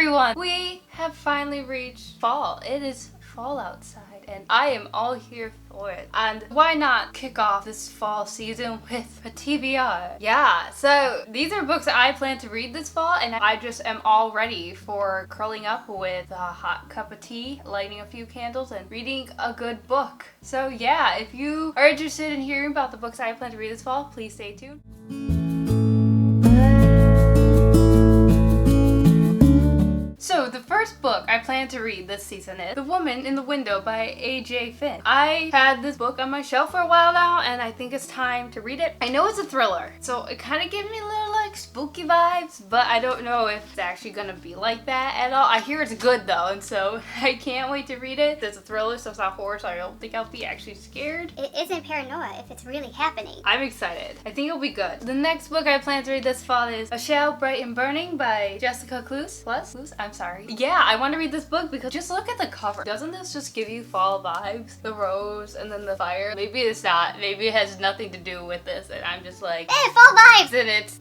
everyone! We have finally reached fall. It is fall outside and I am all here for it. And why not kick off this fall season with a TBR? Yeah, so these are books that I plan to read this fall and I just am all ready for curling up with a hot cup of tea, lighting a few candles, and reading a good book. So yeah, if you are interested in hearing about the books I plan to read this fall, please stay tuned. So the first book I plan to read this season is The Woman in the Window by A.J. Finn. I had this book on my shelf for a while now and I think it's time to read it. I know it's a thriller, so it kind of gave me a little like spooky vibes, but I don't know if it's actually gonna be like that at all. I hear it's good though, and so I can't wait to read it. It's a thriller, so it's not horror, so I don't think I'll be actually scared. It isn't paranoia if it's really happening. I'm excited. I think it'll be good. The next book I plan to read this fall is A Shell Bright and Burning by Jessica Cluse. I'm sorry. Yeah, I want to read this book because just look at the cover. Doesn't this just give you fall vibes? The rose and then the fire. Maybe it's not. Maybe it has nothing to do with this and I'm just like, hey, fall vibes! And that's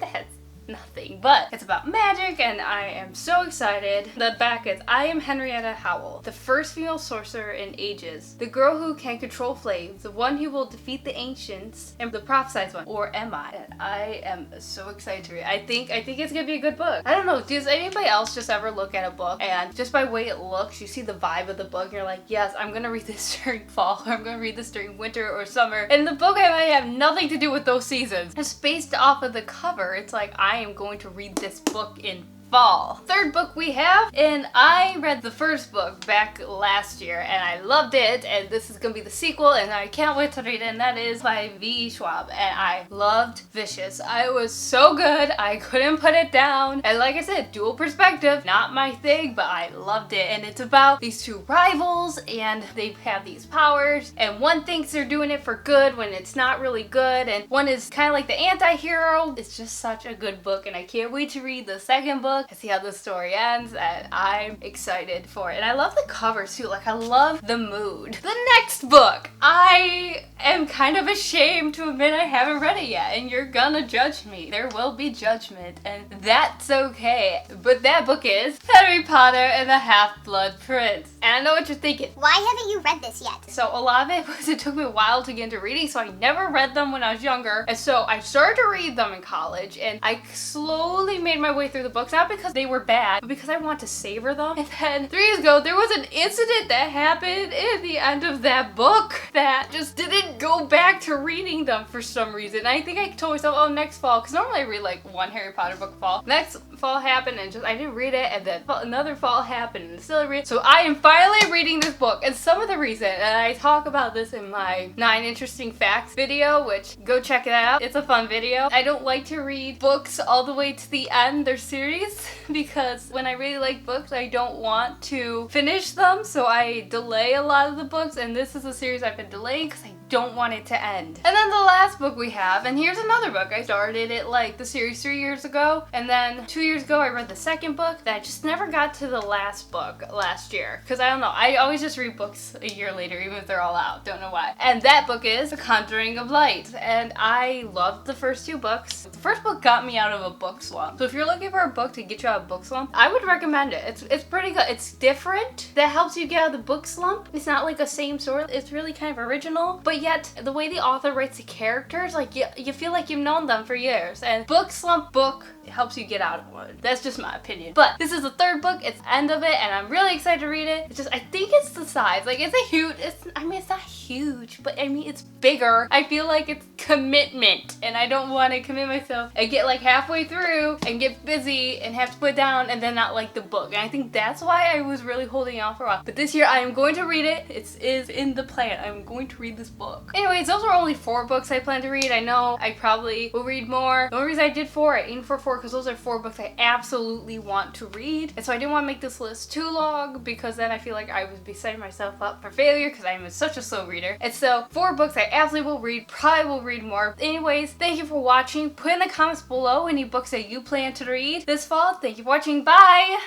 nothing, but it's about magic and I am so excited. The back is, I am Henrietta Howell, the first female sorcerer in ages, the girl who can control flames, the one who will defeat the ancients, and the prophesied one, or am I? And I am so excited to read. I think it's gonna be a good book. I don't know, does anybody else just ever look at a book and just by the way it looks, you see the vibe of the book and you're like, yes, I'm gonna read this during fall, or I'm gonna read this during winter or summer, and the book I might have nothing to do with those seasons. Just based off of the cover, it's like I am going to read this book in fall. Third book we have, and I read the first book back last year and I loved it, and this is gonna be the sequel and I can't wait to read it, and that is by V. Schwab, and I loved Vicious. I was so good, I couldn't put it down, and like I said, dual perspective, not my thing, but I loved it, and it's about these two rivals and they have these powers, and one thinks they're doing it for good when it's not really good, and one is kind of like the anti-hero. It's just such a good book and I can't wait to read the second book and see how the story ends, and I'm excited for it. And I love the covers too, like I love the mood. The next book, I am kind of ashamed to admit I haven't read it yet, and you're gonna judge me. There will be judgment, and that's okay. But that book is Harry Potter and the Half-Blood Prince. And I know what you're thinking. Why haven't you read this yet? So a lot of it was it took me a while to get into reading, so I never read them when I was younger. And so I started to read them in college, and I slowly made my way through the books, not because they were bad, but because I want to savor them. And then 3 years ago, there was an incident that happened at the end of that book that just didn't go back to reading them for some reason. I think I told myself, oh, next fall, because normally I read like one Harry Potter book a fall. Next fall happened and just I didn't read it, and then another fall happened and still read it. So I am finally reading this book, and some of the reason, and I talk about this in my 9 interesting facts video, which go check it out. It's a fun video. I don't like to read books all the way to the end, their series, because when I really like books, I don't want to finish them, so I delay a lot of the books, and this is a series I've been delaying because I don't want it to end. And then the last book we have, and here's another book. I started it like the series 3 years ago, and then 2 years ago I read the second book that I just never got to the last book last year, because I don't know, I always just read books a year later even if they're all out, don't know why. And that book is The Conjuring of Light, and I loved the first 2 books. The first book got me out of a book slump, so if you're looking for a book to get you out of a book slump, I would recommend it. It's pretty good. It's different. That helps you get out of the book slump. It's not like a same story. It's really kind of original, but yet the way the author writes the characters, like you feel like you've known them for years. And book slump book helps you get out of one. That's just my opinion. But this is the third book. It's the end of it, and I'm really excited to read it. It's just, I think it's the size. Like it's not huge, but I mean it's bigger. I feel like it's commitment, and I don't want to commit myself and get like halfway through and get busy and have to put down and then not like the book. And I think that's why I was really holding off for a while. But this year I am going to read it. It is in the plan. I'm going to read this book. Anyways, those were only 4 books I plan to read. I know I probably will read more. The only reason I did 4, I aimed for 4 because those are 4 books I absolutely want to read. And so I didn't want to make this list too long because then I feel like I would be setting myself up for failure because I'm such a slow reader. And so 4 books I absolutely will read, probably will read more. Anyways, thank you for watching. Put in the comments below any books that you plan to read this fall. Thank you for watching. Bye!